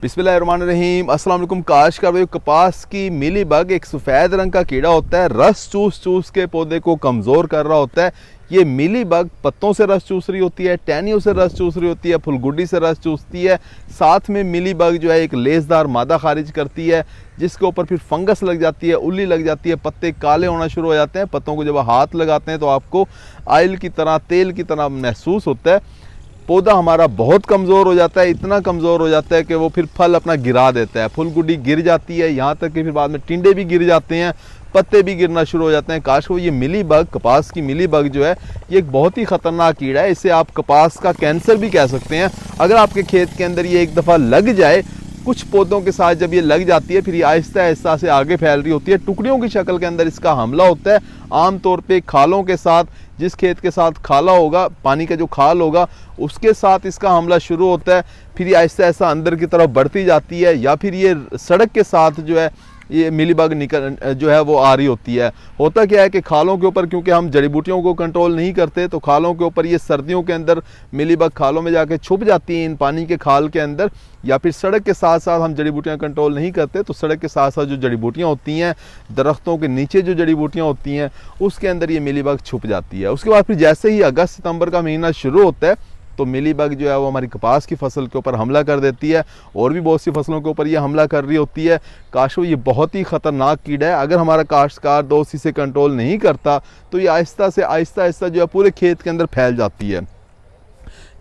बिस्मिल्लाहिर्रहमानिर्रहीम। अस्सलाम वालेकुम। काश्तकार भाई, कपास की मिली बग एक सफ़ेद रंग का कीड़ा होता है, रस चूस चूस के पौधे को कमज़ोर कर रहा होता है। ये मिली बग पत्तों से रस चूस रही होती है, टहनियों से रस चूस रही होती है, फुलगुड्डी से रस चूसती है। साथ में मिली बग जो है एक लेसदार मादा खारिज करती है, जिसके ऊपर फिर फंगस लग जाती है, उल्ली लग जाती है, पत्ते काले होना शुरू हो जाते हैं। पत्तों को जब हाथ लगाते हैं तो आपको आयल की तरह, तेल की तरह महसूस होता है। पौधा हमारा बहुत कमज़ोर हो जाता है, इतना कमज़ोर हो जाता है कि वो फिर फल अपना गिरा देता है, फुलगुड्डी गिर जाती है, यहाँ तक कि फिर बाद में टिंडे भी गिर जाते हैं, पत्ते भी गिरना शुरू हो जाते हैं। काश को ये मिली बग, कपास की मिली बग जो है, ये एक बहुत ही ख़तरनाक कीड़ा है। इसे आप कपास का कैंसर भी कह सकते हैं। अगर आपके खेत के अंदर ये एक दफ़ा लग जाए, कुछ पौधों के साथ जब ये लग जाती है, फिर ये आहिस्ता आहिस्ता से आगे फैल रही होती है, टुकड़ियों की शक्ल के अंदर इसका हमला होता है। आमतौर पे खालों के साथ, जिस खेत के साथ खाला होगा, पानी का जो खाल होगा, उसके साथ इसका हमला शुरू होता है। फिर ये आहिस्ता आहिस्ता अंदर की तरफ बढ़ती जाती है, या फिर ये सड़क के साथ जो है ये मिली बग निकल जो है वो आ रही होती है। होता क्या है कि खालों के ऊपर, क्योंकि हम जड़ी बूटियों को कंट्रोल नहीं करते, तो खालों के ऊपर ये सर्दियों के अंदर मिली बग खालों में जाके छुप जाती हैं, इन पानी के खाल के अंदर। या फिर सड़क के साथ साथ हम जड़ी बूटियाँ कंट्रोल नहीं करते, तो सड़क के साथ साथ जो जड़ी बूटियाँ होती हैं, दरख्तों के नीचे जो जड़ी बूटियाँ होती हैं, उसके अंदर ये मिली बग छुप जाती है। उसके बाद फिर जैसे ही अगस्त सितंबर का महीना शुरू होता है, तो मिली बग जो है वो हमारी कपास की फसल के ऊपर हमला कर देती है, और भी बहुत सी फसलों के ऊपर ये हमला कर रही होती है। काशो ये बहुत ही ख़तरनाक कीड़ा है। अगर हमारा काश्तकार दोस्त इसे कंट्रोल नहीं करता, तो ये आहिस्ता से आहिस्ता जो है पूरे खेत के अंदर फैल जाती है।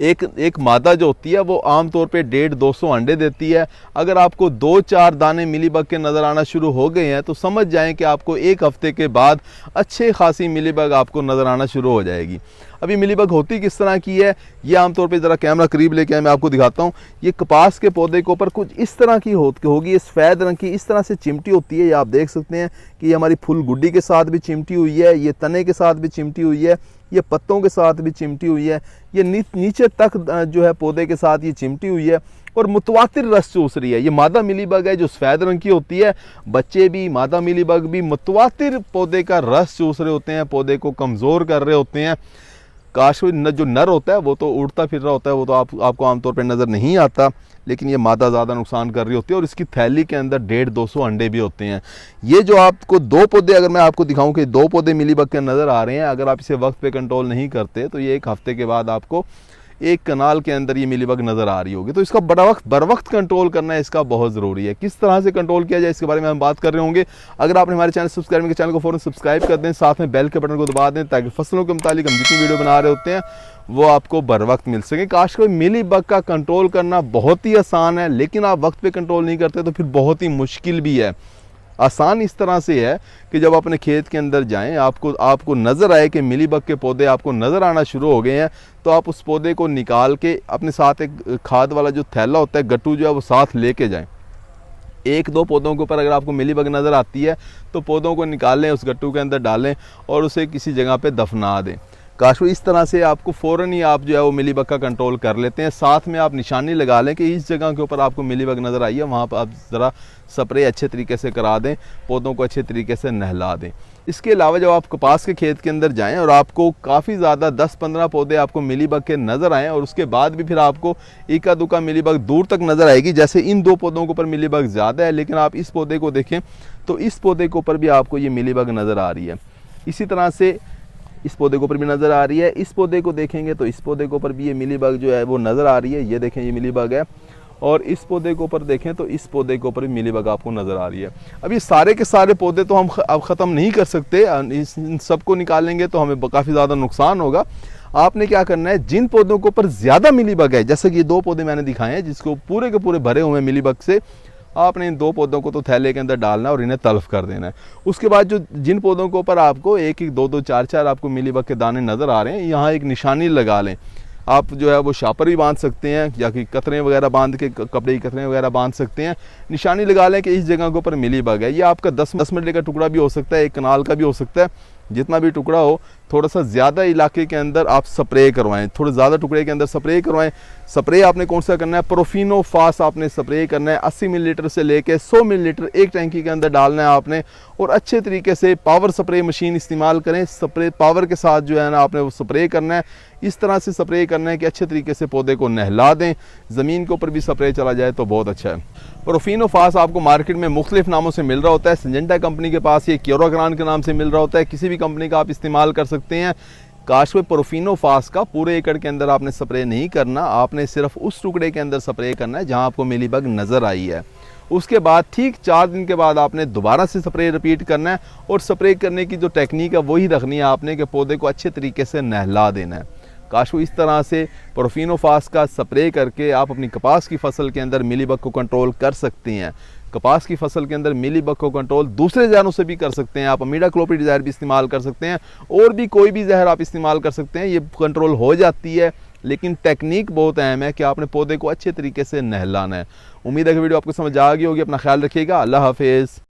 एक मादा जो होती है वो आमतौर पे 150-200 अंडे देती है। अगर आपको 2-4 दाने मिली बग के नज़र आना शुरू हो गए हैं, तो समझ जाएं कि आपको एक हफ्ते के बाद अच्छे खासी मिली बग आपको नज़र आना शुरू हो जाएगी। अभी मिली बग होती किस तरह की है, ये आमतौर पे ज़रा कैमरा करीब लेके आए, मैं आपको दिखाता हूँ। ये कपास के पौधे के ऊपर कुछ इस तरह की होगी, ये सफ़ेद रंग की इस तरह से चिमटी होती है। ये आप देख सकते हैं कि ये हमारी फुल गुड्डी के साथ भी चिमटी हुई है, ये तने के साथ भी चिमटी हुई है, ये पत्तों के साथ भी चिमटी हुई है, ये नीचे तक जो है पौधे के साथ ये चिमटी हुई है, और मुतवातिर रस चूस रही है। ये मादा मिली बग है जो सफ़ेद रंग की होती है। बच्चे भी, मादा मिली बग भी मुतवातिर पौधे का रस चूस रहे होते हैं, पौधे को कमज़ोर कर रहे होते हैं। काश जो नर होता है वो तो उड़ता फिर रहा होता है, वो तो आपको आमतौर पर नज़र नहीं आता, लेकिन ये मादा ज़्यादा नुकसान कर रही होती है, और इसकी थैली के अंदर 150-200 अंडे भी होते हैं। ये जो आपको 2 पौधे, अगर मैं आपको दिखाऊं कि 2 पौधे मिली बग के नज़र आ रहे हैं, अगर आप इसे वक्त पे कंट्रोल नहीं करते, तो ये एक हफ्ते के बाद आपको एक कनाल के अंदर ये मिली बग नज़र आ रही होगी। तो इसका बर वक्त कंट्रोल करना है, इसका बहुत ज़रूरी है। किस तरह से कंट्रोल किया जाए, इसके बारे में हम बात कर रहे होंगे। अगर आपने हमारे चैनल सब्सक्राइब के चैनल को फ़ौरन सब्सक्राइब कर दें, साथ में बेल के बटन को दबा दें, ताकि फसलों के मुतालिक हम जितनी वीडियो बना रहे होते हैं वो आपको बर वक्त मिल सके। काश कोई मिली बग का कंट्रोल करना बहुत ही आसान है, लेकिन आप वक्त पे कंट्रोल नहीं करते तो फिर बहुत ही मुश्किल भी है। आसान इस तरह से है कि जब अपने खेत के अंदर जाएं, आपको नज़र आए कि मिली बग के पौधे आपको नज़र आना शुरू हो गए हैं, तो आप उस पौधे को निकाल के अपने साथ एक खाद वाला जो थैला होता है, गट्टू जो है, वो साथ लेके जाएं। 1-2 पौधों के ऊपर अगर आपको मिली बग नज़र आती है, तो पौधों को निकालें, उस गट्टू के अंदर डालें और उसे किसी जगह पे दफना दें। काश इस तरह से आपको फ़ौरन ही आप जो है वो मिली बग का कंट्रोल कर लेते हैं। साथ में आप निशानी लगा लें कि इस जगह के ऊपर आपको मिली बग नज़र आई है, वहाँ पर आप ज़रा स्प्रे अच्छे तरीके से करा दें, पौधों को अच्छे तरीके से नहला दें। इसके अलावा जब आप कपास के खेत के अंदर जाएं और आपको काफ़ी ज़्यादा 10-15 पौधे आपको मिली बग के नज़र आएँ, और उसके बाद भी फिर आपको इक्का दुक्का मिली बग दूर तक नज़र आएगी, जैसे इन 2 पौधों के ऊपर मिली बग ज़्यादा है, लेकिन आप इस पौधे को देखें तो इस पौधे के ऊपर भी आपको ये मिली बग नज़र आ रही है। इसी तरह से इस पौधे के ऊपर भी नज़र आ रही है। इस पौधे को देखेंगे तो इस पौधे के ऊपर भी ये मिली बग जो है वो नज़र आ रही है। ये देखें, ये मिली बग है। और इस पौधे के ऊपर देखें तो इस पौधे के ऊपर भी मिली बग आपको नज़र आ रही है। अब ये सारे के सारे पौधे तो हम अब ख़त्म नहीं कर सकते, इन सबको निकालेंगे तो हमें काफ़ी ज़्यादा नुकसान होगा। आपने क्या करना है, जिन पौधों के ऊपर ज़्यादा मिली बग है, जैसे कि ये 2 पौधे मैंने दिखाए हैं जिसको पूरे के पूरे भरे हुए हैं मिली बग से, आपने इन 2 पौधों को तो थैले के अंदर डालना है और इन्हें तल्फ कर देना है। उसके बाद जिन पौधों के ऊपर आपको 1-1, 2-2, 4-4 आपको मिली बग के दाने नज़र आ रहे हैं, यहाँ एक निशानी लगा लें। आप जो है वो शापर भी बांध सकते हैं, या कि कतरे वगैरह बांध के, कपड़े की कतरे वगैरह बांध सकते हैं। निशानी लगा लें कि इस जगह के ऊपर मिली बग है। ये आपका 10 मिली का टुकड़ा भी हो सकता है, 1 कनाल का भी हो सकता है। जितना भी टुकड़ा हो थोड़ा सा ज़्यादा इलाके के अंदर आप स्प्रे करवाएं, थोड़े ज़्यादा टुकड़े के अंदर स्प्रे करवाएं। स्प्रे आपने कौन सा करना है, प्रोफिनोफास आपने स्प्रे करना है। 80 मिलीलीटर से लेके 100 मिलीलीटर एक टैंकी के अंदर डालना है आपने, और अच्छे तरीके से पावर स्प्रे मशीन इस्तेमाल करें। स्प्रे पावर के साथ जो है ना आपने वो स्प्रे करना है, इस तरह से स्प्रे करना है कि अच्छे तरीके से पौधे को नहला दें। ज़मीन के ऊपर भी स्प्रे चला जाए तो बहुत अच्छा है। प्रोफिनोफास आपको मार्केट में मुख्तलिफ नामों से मिल रहा होता है। सिंजेंटा कंपनी के पास ये क्योराग्रान के नाम से मिल रहा होता है, किसी भी कंपनी का आप इस्तेमाल कर सकते हैं। काश में प्रोफिनोफास का पूरे एकड़ के अंदर आपने स्प्रे नहीं करना, आपने सिर्फ उस टुकड़े के अंदर स्प्रे करना है जहां आपको मिलीबग नज़र आई है। उसके बाद ठीक 4 दिन के बाद आपने दोबारा से स्प्रे रिपीट करना है, और स्प्रे करने की जो टेक्निक है वही रखनी है आपने कि पौधे को अच्छे तरीके से नहला देना है। काश इस तरह से प्रोफिनोफास का स्प्रे करके आप अपनी कपास की फसल के अंदर मिलीबग को कंट्रोल कर सकते हैं। कपास की फसल के अंदर मिलीबग को कंट्रोल दूसरे जहरों से भी कर सकते हैं। आप इमिडाक्लोप्रिड जहर भी इस्तेमाल कर सकते हैं, और भी कोई भी जहर आप इस्तेमाल कर सकते हैं, ये कंट्रोल हो जाती है। लेकिन टेक्निक बहुत अहम है कि आपने पौधे को अच्छे तरीके से नहलाना है। उम्मीद है कि वीडियो आपको समझ आ गई होगी। अपना ख्याल रखिएगा। अल्लाह हाफिज़।